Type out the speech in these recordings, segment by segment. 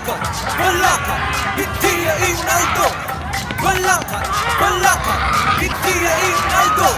ka, wala ka, hindi Inaldo. Wala ka, hindi Inaldo.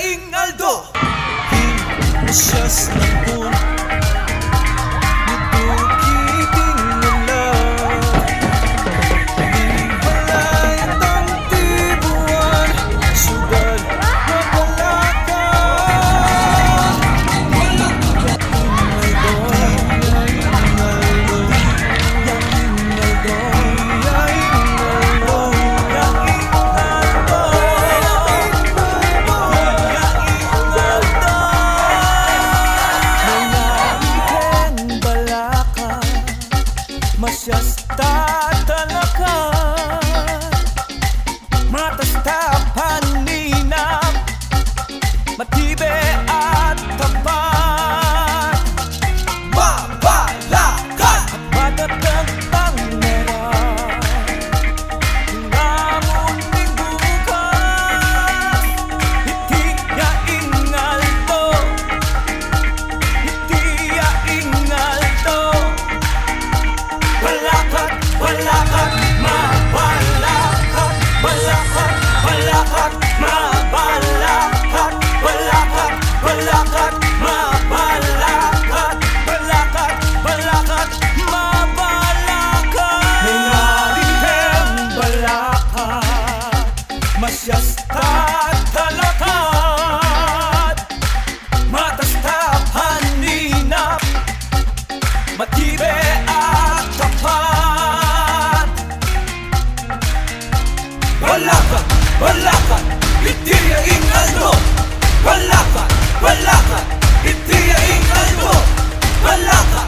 Inaldo, just ng pun Nitukiting nila Ibalay ng tibuan Sugal na wala ka. Wala ka, Inaldo, Inaldo, Inaldo, masyasta talaga matasta paninap matibe at tapat mabalakan matatang pangmera ngamuning bukas hindi ya Inaldo, hindi ya Inaldo. Balakat, balakat, mabalakat, balakat, balakat, mabalakat, balakat, balakat, mabalakat, balakat, balakat, mabalakat. May nariheng balakat, masyasta talakat, matasta paninap, matibe at tapat. Wala ka, hindi Inaldo. Wala ka, hindi Inaldo. Wala ka,